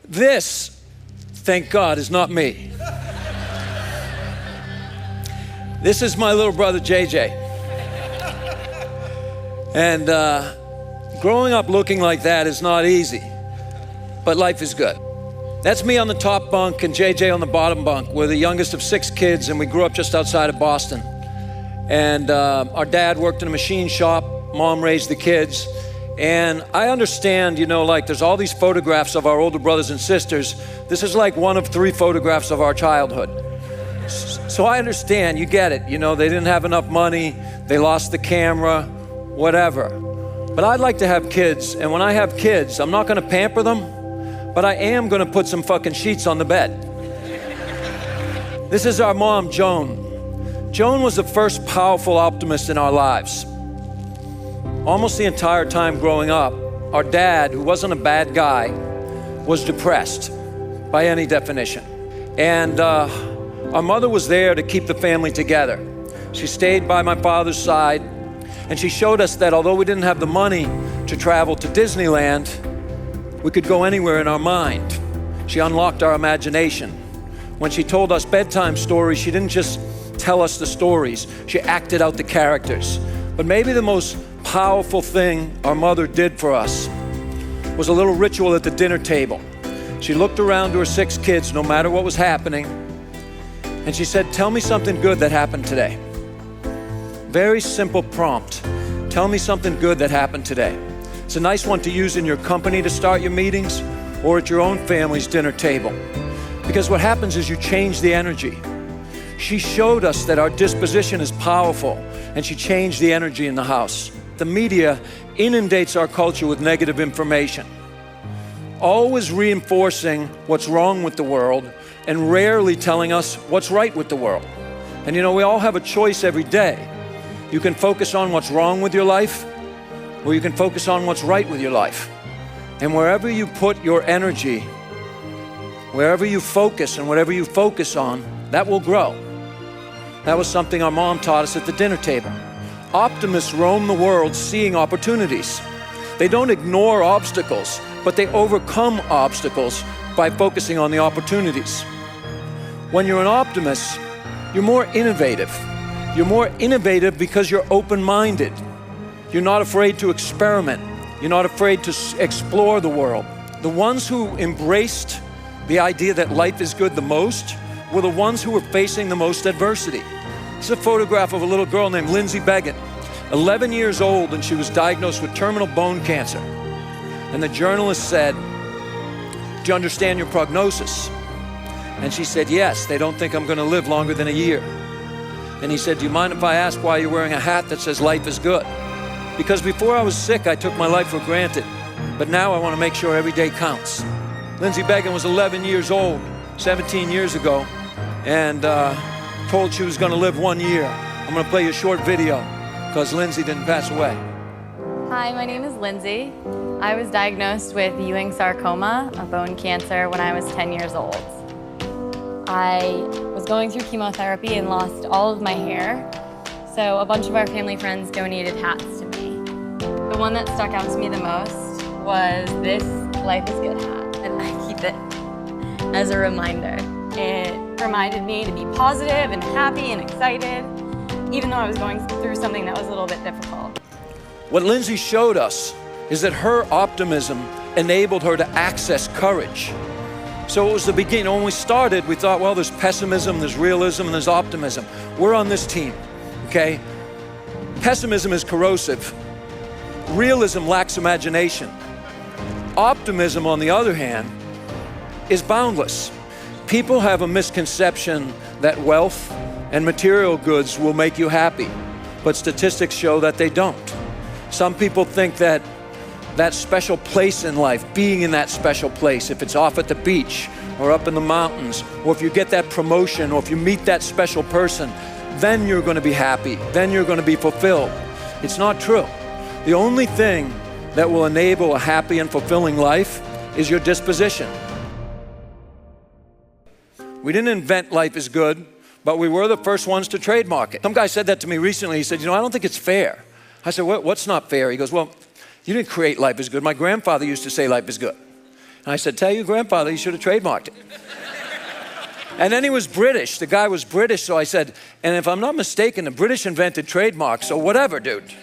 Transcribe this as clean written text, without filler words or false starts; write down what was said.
This, thank God, is not me. This is my little brother, JJ. And growing up looking like that is not easy, but life is good. That's me on the top bunk and JJ on the bottom bunk. We're the youngest of 6 kids, and we grew up just outside of Boston. And our dad worked in a machine shop, mom raised the kids. And I understand, like there's all these photographs of our older brothers and sisters. This is like one of 3 photographs of our childhood. So I understand, you get it. They didn't have enough money, they lost the camera, whatever. But I'd like to have kids, and when I have kids, I'm not gonna pamper them, but I am gonna put some fucking sheets on the bed. This is our mom, Joan. Joan was the first powerful optimist in our lives. Almost the entire time growing up, our dad, who wasn't a bad guy, was depressed by any definition. And our mother was there to keep the family together. She stayed by my father's side, and she showed us that although we didn't have the money to travel to Disneyland, we could go anywhere in our mind. She unlocked our imagination. When she told us bedtime stories, she didn't just tell us the stories, she acted out the characters. But maybe the most powerful thing our mother did for us was a little ritual at the dinner table. She looked around to her 6 kids, no matter what was happening, and she said, "Tell me something good that happened today." Very simple prompt. Tell me something good that happened today. It's a nice one to use in your company to start your meetings or at your own family's dinner table. Because what happens is you change the energy. She showed us that our disposition is powerful, and she changed the energy in the house. The media inundates our culture with negative information, always reinforcing what's wrong with the world and rarely telling us what's right with the world. And we all have a choice every day. You can focus on what's wrong with your life, or you can focus on what's right with your life. And wherever you put your energy, wherever you focus and whatever you focus on, that will grow. That was something our mom taught us at the dinner table. Optimists roam the world seeing opportunities. They don't ignore obstacles, but they overcome obstacles by focusing on the opportunities. When you're an optimist, you're more innovative. You're more innovative because you're open-minded. You're not afraid to experiment. You're not afraid to explore the world. The ones who embraced the idea that life is good the most were the ones who were facing the most adversity. This is a photograph of a little girl named Lindsay, 11 years old, and she was diagnosed with terminal bone cancer. And the journalist said, "Do you understand your prognosis?" And she said, "Yes, they don't think I'm going to live longer than a year." And he said, "Do you mind if I ask why you're wearing a hat that says life is good?" Because before I was sick, I took my life for granted. But now I want to make sure every day counts. Lindsay was 11 years old, 17 years ago, and told she was going to live 1 year. I'm going to play you a short video because Lindsay didn't pass away. Hi, my name is Lindsay. I was diagnosed with Ewing sarcoma, a bone cancer, when I was 10 years old. I was going through chemotherapy and lost all of my hair, so a bunch of our family friends donated hats to me. The one that stuck out to me the most was this Life is Good hat, and I keep it as a reminder. It reminded me to be positive and happy and excited, even though I was going through something that was a little bit difficult. What Lindsay showed us is that her optimism enabled her to access courage. So it was the beginning. When we started, we thought, well, there's pessimism, there's realism, and there's optimism. We're on this team, okay? Pessimism is corrosive. Realism lacks imagination. Optimism, on the other hand, is boundless. People have a misconception that wealth and material goods will make you happy, but statistics show that they don't. Some people think that that special place in life, being in that special place, if it's off at the beach or up in the mountains, or if you get that promotion, or if you meet that special person, then you're going to be happy, then you're going to be fulfilled. It's not true. The only thing that will enable a happy and fulfilling life is your disposition. We didn't invent life is good, but we were the first ones to trademark it. Some guy said that to me recently. He said, I don't think it's fair. I said, what's not fair? He goes, well, you didn't create life is good. My grandfather used to say life is good. And I said, tell your grandfather he should have trademarked it. And then he was British. The guy was British, so I said, and if I'm not mistaken, the British invented trademarks, so whatever, dude.